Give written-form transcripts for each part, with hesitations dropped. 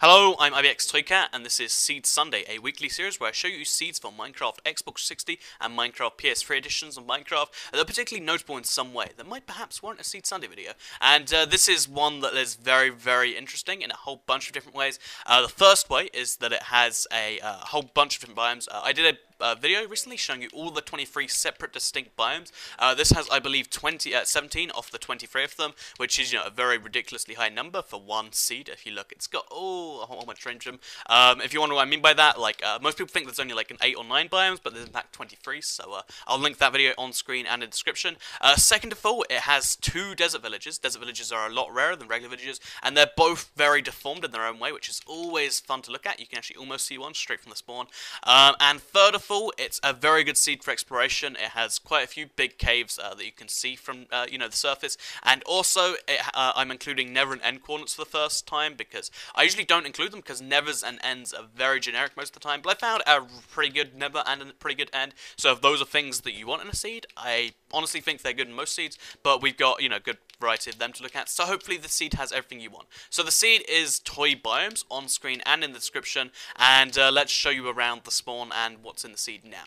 Hello, I'm IBXToyCat, and this is Seeds Sunday, a weekly series where I show you seeds for Minecraft Xbox 60 and Minecraft PS3 editions of Minecraft that are particularly notable in some way that might perhaps warrant a Seed Sunday video. And this is one that is very, very interesting in a whole bunch of different ways. The first way is that it has a whole bunch of different biomes. I did a video recently showing you all the 23 separate distinct biomes. This has, I believe, 17 off the 23 of them, which is, a very ridiculously high number for one seed. If you look, it's got a whole bunch of range of them. If you wonder what I mean by that, most people think there's only like an 8 or 9 biomes, but there's in fact 23. So I'll link that video on screen and in the description. Second of all, it has 2 desert villages. Desert villages are a lot rarer than regular villages, and they're both very deformed in their own way, which is always fun to look at. You can actually almost see one straight from the spawn. And third of all, it's a very good seed for exploration. It has quite a few big caves that you can see from the surface, and also I'm including Nether and end coordinates for the first time because I usually don't include them because Nethers and ends are very generic most of the time. But I found a pretty good Nether and a pretty good end. So if those are things that you want in a seed, I honestly think they're good in most seeds. But we've got good variety of them to look at. So hopefully the seed has everything you want. So the seed is toybiomes on screen and in the description, and let's show you around the spawn and what's in the seed now.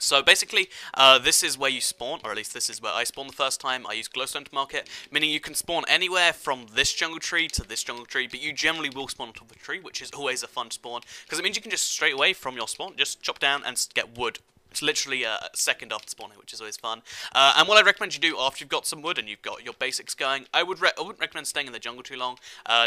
So basically, this is where you spawn, or at least this is where I spawned the first time. I used glowstone to mark it, meaning you can spawn anywhere from this jungle tree to this jungle tree, but you generally will spawn on top of a tree, which is always a fun spawn, because it means you can just straight away from your spawn, just chop down and get wood. It's literally a second after spawning, which is always fun. And what I'd recommend you do after you've got some wood and you've got your basics going, I wouldn't recommend staying in the jungle too long.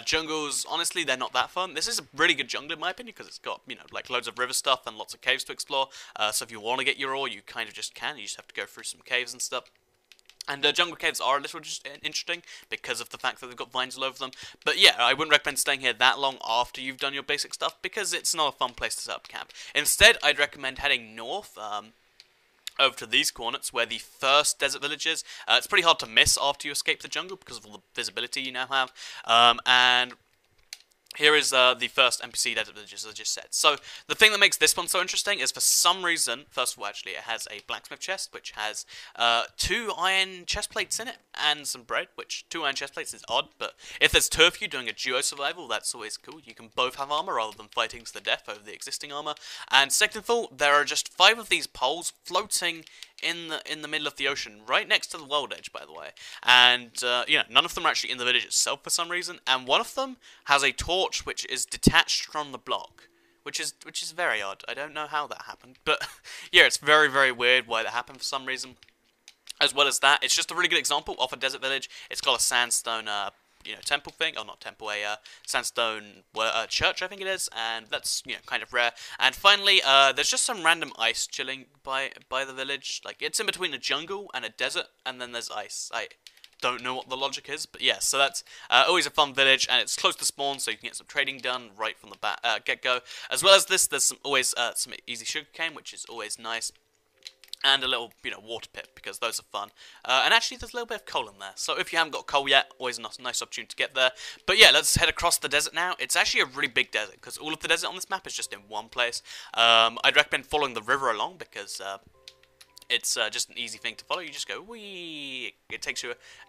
Jungles, honestly, they're not that fun. This is a really good jungle in my opinion because it's got, like loads of river stuff and lots of caves to explore. So if you want to get your ore, you kind of just can. You just have to go through some caves and stuff. And jungle caves are a little just interesting because of the fact that they've got vines all over them. But yeah, I wouldn't recommend staying here that long after you've done your basic stuff because it's not a fun place to set up camp. Instead, I'd recommend heading north over to these coordinates where the first desert village is. It's pretty hard to miss after you escape the jungle because of all the visibility you now have. And here is the first NPC desert village, as I just said. So, the thing that makes this one so interesting is for some reason, first of all, actually, it has a blacksmith chest, which has 2 iron chest plates in it, and some bread, which 2 iron chest plates is odd, but if there's 2 of you doing a duo survival, that's always cool. You can both have armor rather than fighting to the death over the existing armor. And second of all, there are just 5 of these poles floating in the middle of the ocean, right next to the world edge, by the way. And none of them are actually in the village itself for some reason. And one of them has a torch which is detached from the block, which is very odd. I don't know how that happened, but yeah, it's very, very weird why that happened for some reason. As well as that, it's just a really good example of a desert village. It's got a sandstone temple thing, or not temple, a sandstone church, I think it is, and that's, kind of rare. And finally, there's just some random ice chilling by the village. Like, it's in between a jungle and a desert, and then there's ice. I don't know what the logic is, but yeah, so that's always a fun village, and it's close to spawn, so you can get some trading done right from the get-go. As well as this, there's always some easy sugarcane, which is always nice. And a little, water pit, because those are fun. And actually, there's a little bit of coal in there. So if you haven't got coal yet, always a nice opportunity to get there. But yeah, let's head across the desert now. It's actually a really big desert, because all of the desert on this map is just in one place. I'd recommend following the river along, because it's just an easy thing to follow. You just go, wee. It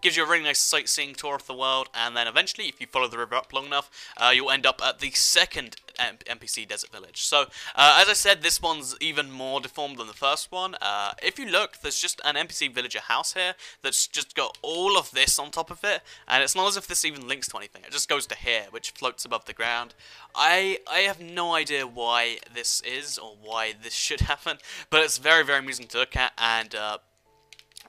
gives you a really nice sightseeing tour of the world, and then eventually, if you follow the river up long enough, you'll end up at the second NPC desert village. So, as I said, this one's even more deformed than the first one. If you look, there's just an NPC villager house here that's just got all of this on top of it, and it's not as if this even links to anything. It just goes to here, which floats above the ground. I have no idea why this is, or why this should happen, but it's very, very amusing to look at, and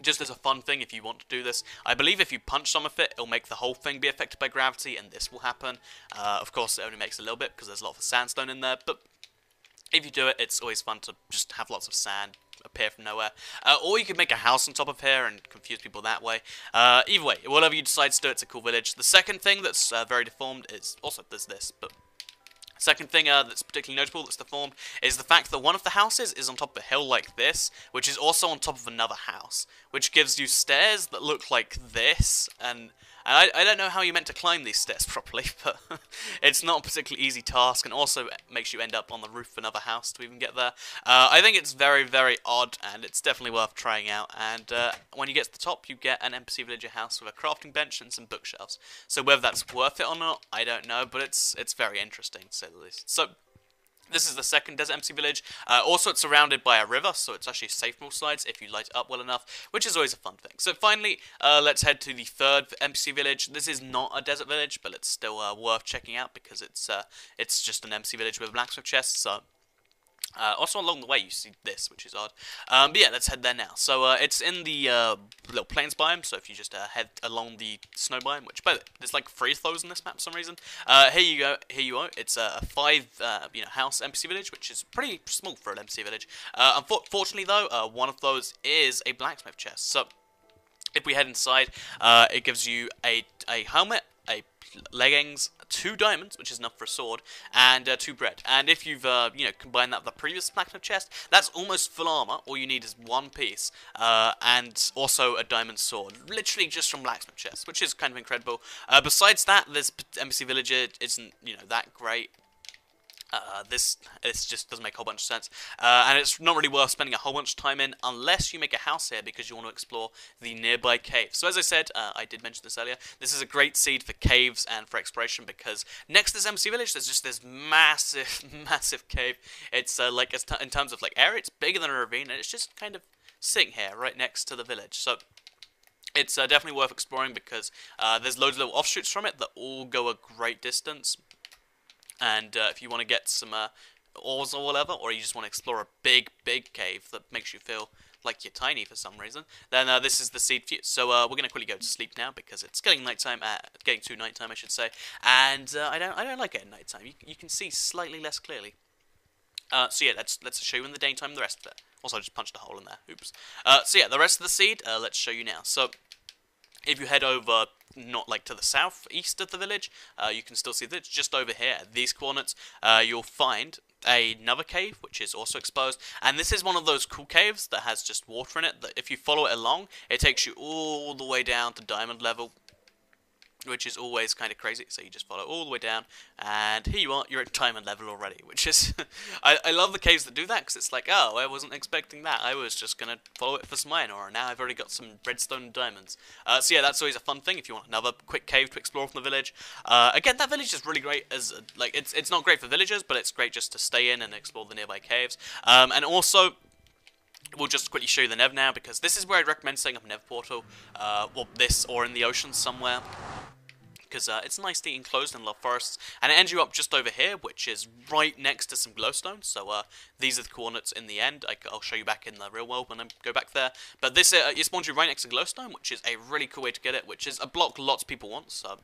just as a fun thing, if you want to do this, I believe if you punch some of it, it'll make the whole thing be affected by gravity, and this will happen. Of course, it only makes a little bit, because there's a lot of sandstone in there, but if you do it, it's always fun to just have lots of sand appear from nowhere. Or you could make a house on top of here and confuse people that way. Either way, whatever you decide to do, it's a cool village. The second thing that's very deformed is, also there's this, but second thing that's particularly notable that's deformed is the fact that one of the houses is on top of a hill like this, which is also on top of another house, which gives you stairs that look like this, and And I don't know how you're meant to climb these stairs properly, but it's not a particularly easy task, and also it makes you end up on the roof of another house to even get there. I think it's very, very odd, and it's definitely worth trying out, and when you get to the top, you get an NPC villager house with a crafting bench and some bookshelves. So whether that's worth it or not, I don't know, but it's very interesting, to say the least. So this is the second Desert MC village. Also, it's surrounded by a river, so it's actually safe from all sides if you light it up well enough, which is always a fun thing. So finally, let's head to the third MC village. This is not a desert village, but it's still worth checking out because it's just an MC village with a blacksmith chest. So also along the way you see this, which is odd. But yeah, let's head there now. So it's in the little plains biome, so if you just head along the snow biome, which by the way, there's like 3 of those in this map for some reason. Here you go, it's a 5 house NPC village, which is pretty small for an NPC village. Unfortunately though, one of those is a blacksmith chest. So if we head inside, it gives you a helmet, a leggings, 2 diamonds, which is enough for a sword, and 2 bread. And if you've combined that with the previous blacksmith chest, that's almost full armor. All you need is 1 piece, and also a diamond sword, literally just from blacksmith chest, which is kind of incredible. Besides that, this NPC villager isn't that great. This just doesn't make a whole bunch of sense, and it's not really worth spending a whole bunch of time in unless you make a house here because you want to explore the nearby caves. So as I said, I did mention this earlier, this is a great seed for caves and for exploration because next to this MC village there's just this massive, massive cave. It's in terms of like area, it's bigger than a ravine, and it's just kind of sitting here right next to the village. So it's definitely worth exploring because there's loads of little offshoots from it that all go a great distance. And if you want to get some ores or whatever, or you just want to explore a big, big cave that makes you feel like you're tiny for some reason, then this is the seed for you. So we're going to quickly go to sleep now because it's getting nighttime, getting to nighttime, I should say. And I don't like it at nighttime. You can see slightly less clearly. So yeah, let's show you in the daytime the rest of it. Also, I just punched a hole in there. Oops. So yeah, the rest of the seed, let's show you now. So if you head over, not like to the southeast of the village, you can still see that it's just over here at these coordinates. You'll find another cave which is also exposed, and this is one of those cool caves that has just water in it, that if you follow it along, it takes you all the way down to diamond level, which is always kind of crazy. So you just follow all the way down, and here you are, you're at diamond level already, which is I love the caves that do that, because it's like, oh, I wasn't expecting that, I was just gonna follow it for some iron ore, and now I've already got some redstone and diamonds. So yeah, that's always a fun thing if you want another quick cave to explore from the village. Again, that village is really great as like it's not great for villagers, but it's great just to stay in and explore the nearby caves. And also, we'll just quickly show you the Nether now, because this is where I'd recommend setting up a Nether portal, well, this or in the ocean somewhere, because it's nicely enclosed in a lot of forests, and it ends you up just over here, which is right next to some glowstone. So these are the coordinates in the end. I'll show you back in the real world when I go back there. But this it spawns you right next to glowstone, which is a really cool way to get it, which is a block lots of people want. So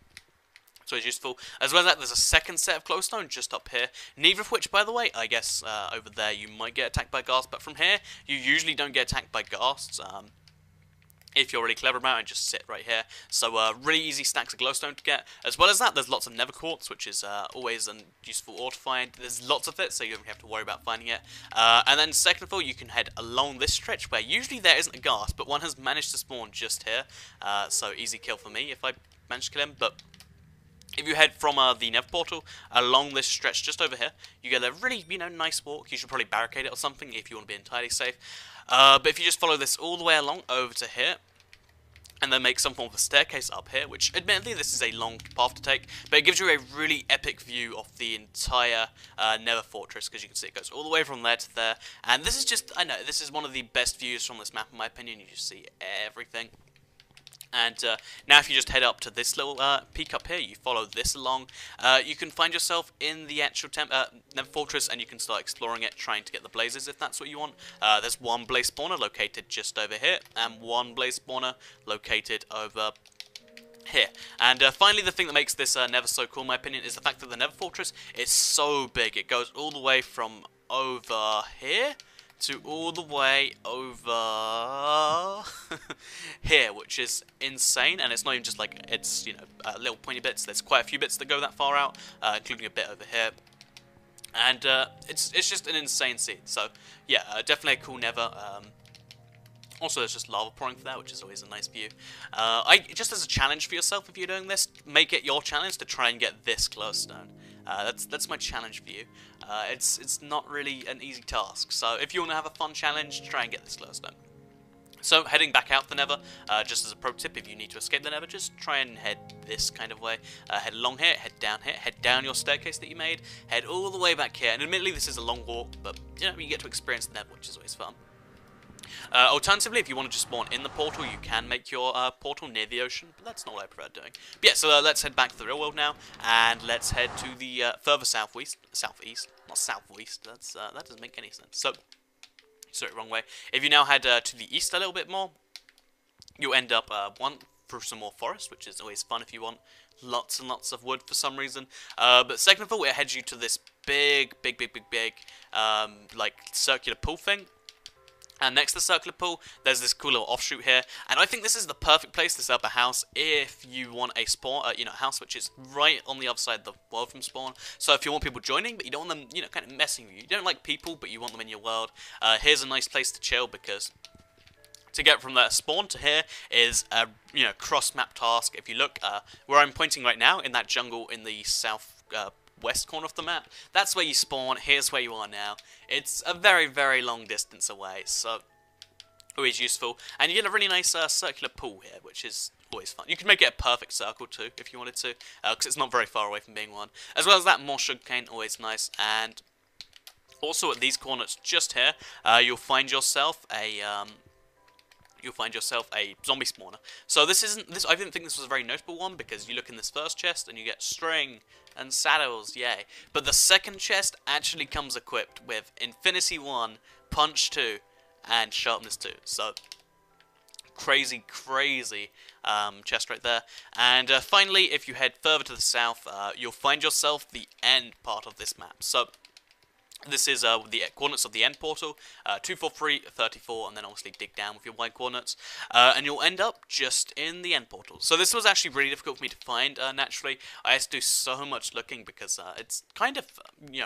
it's useful. As well as that, there's a second set of glowstone just up here, neither of which, by the way, I guess over there you might get attacked by ghasts, but from here you usually don't get attacked by ghasts. If you're really clever about it, just sit right here. So really easy stacks of glowstone to get. As well as that, there's lots of nether quartz, which is always a useful ore to find. There's lots of it, so you don't have to worry about finding it. And then second of all, you can head along this stretch where usually there isn't a ghast, but one has managed to spawn just here. So easy kill for me if I manage to kill him. But if you head from the Nether portal along this stretch just over here, you get a really, nice walk. You should probably barricade it or something if you want to be entirely safe. But if you just follow this all the way along over to here, and then make some form of a staircase up here, which admittedly this is a long path to take, but it gives you a really epic view of the entire Nether fortress, because you can see it goes all the way from there to there, and this is just, I know, this is one of the best views from this map in my opinion. You just see everything. And now if you just head up to this little peak up here, you follow this along, you can find yourself in the actual Nether fortress, and you can start exploring it, trying to get the blazes if that's what you want. There's one blaze spawner located just over here, and one blaze spawner located over here. And finally, the thing that makes this Nether so cool in my opinion is the fact that the Nether fortress is so big. It goes all the way from over here to all the way over here, which is insane. And it's not even just like, it's, little pointy bits. There's quite a few bits that go that far out, including a bit over here. And it's just an insane scene. So yeah, definitely a cool Nether. Also, there's just lava pouring for that, which is always a nice view. Just as a challenge for yourself, if you're doing this, make it your challenge to try and get this glowstone. That's my challenge for you. It's not really an easy task, so if you want to have a fun challenge, try and get this glowstone. So, heading back out the Nether, just as a pro tip, if you need to escape the Nether, just try and head this kind of way. Head along here, head down your staircase that you made, head all the way back here. And admittedly, this is a long walk, but you know, you get to experience the Nether, which is always fun. Alternatively, if you want to just spawn in the portal, you can make your portal near the ocean, but that's not what I prefer doing. But yeah, so let's head back to the real world now, and let's head to the further southeast, not southwest, that doesn't make any sense. So, sorry, wrong way. If you now head to the east a little bit more, you'll end up, through some more forest, which is always fun if you want lots and lots of wood for some reason. But second of all, it heads you to this big, like, circular pool thing. And next to the circular pool, there's this cool little offshoot here, and I think this is the perfect place, this upper house, if you want a spawn, house which is right on the other side of the world from spawn. So if you want people joining, but you don't want them, kind of messing with you. You don't like people, but you want them in your world. Here's a nice place to chill, because to get from that spawn to here is a, cross-map task. If you look where I'm pointing right now, in that jungle in the south west corner of the map, that's where you spawn. Here's where you are now. It's a very, very long distance away, so always useful. And you get a really nice circular pool here, which is always fun. You can make it a perfect circle too, if you wanted to, because it's not very far away from being one. As well as that, more sugarcane, always nice. And also at these corners just here, you'll find yourself a zombie spawner. So I didn't think this was a very notable one, because you look in this first chest and you get string and saddles, yay. But the second chest actually comes equipped with Infinity 1, Punch 2, and Sharpness 2. So, crazy chest right there. And finally, if you head further to the south, you'll find yourself the end part of this map. So, this is the coordinates of the end portal, 243, 34, and then obviously dig down with your Y coordinates, and you'll end up just in the end portal. So this was actually really difficult for me to find, naturally. I had to do so much looking, because it's kind of,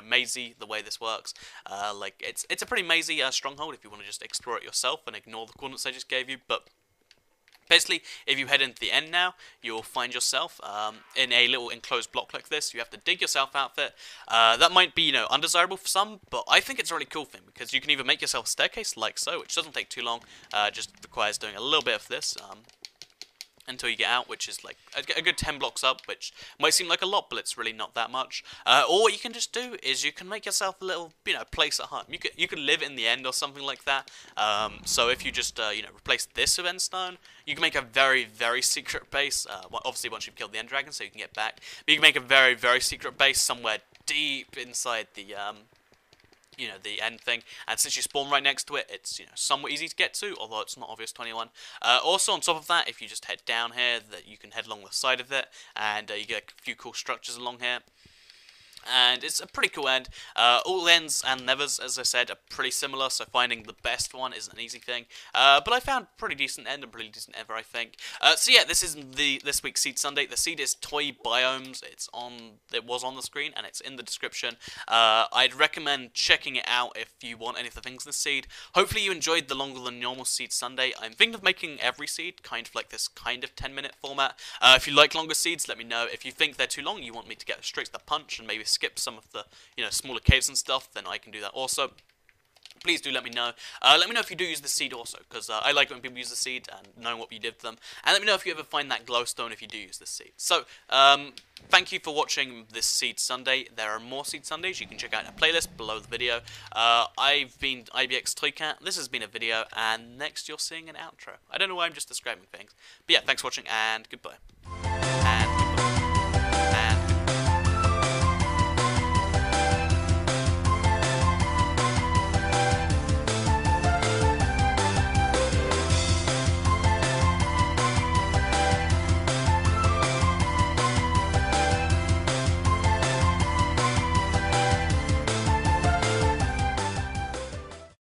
mazy the way this works. Like, it's a pretty mazy stronghold if you want to just explore it yourself and ignore the coordinates I just gave you, but basically, if you head into the end now, you'll find yourself in a little enclosed block like this. You have to dig yourself out of it. That might be, undesirable for some, but I think it's a really cool thing, because you can either make yourself a staircase like so, which doesn't take too long, just requires doing a little bit of this, until you get out, which is like a good 10 blocks up, which might seem like a lot, but it's really not that much. Or what you can just do is you can make yourself a little, place at home. You could live in the end or something like that. So if you just, replace this with endstone, you can make a very, very secret base. Obviously, once you've killed the end dragon, so you can get back. But you can make a very, very secret base somewhere deep inside the, the end thing, and since you spawn right next to it, it's, somewhat easy to get to, although it's not obvious to anyone. Also, on top of that, if you just head down here, you can head along the side of it, and you get a few cool structures along here. And it's a pretty cool end. All ends and nethers, as I said, are pretty similar, so finding the best one isn't an easy thing. But I found pretty decent end and pretty decent ever, I think. So yeah, this is this week's Seed Sunday. The seed is toybiomes. It was on the screen, and it's in the description. I'd recommend checking it out if you want any of the things in the seed. Hopefully you enjoyed the longer than normal Seed Sunday. I'm thinking of making every seed kind of like this kind of 10-minute format. If you like longer seeds, let me know. If you think they're too long, you want me to get straight to the punch and maybe skip some of the smaller caves and stuff, then I can do that also. Please do let me know. Let me know if you do use the seed also, because I like when people use the seed and knowing what you did for them. And let me know if you ever find that glowstone if you do use the seed. So, thank you for watching this Seed Sunday. There are more Seed Sundays. You can check out a playlist below the video. I've been IBX Toycat. This has been a video, and next you're seeing an outro. I don't know why I'm just describing things. But yeah, thanks for watching, and goodbye.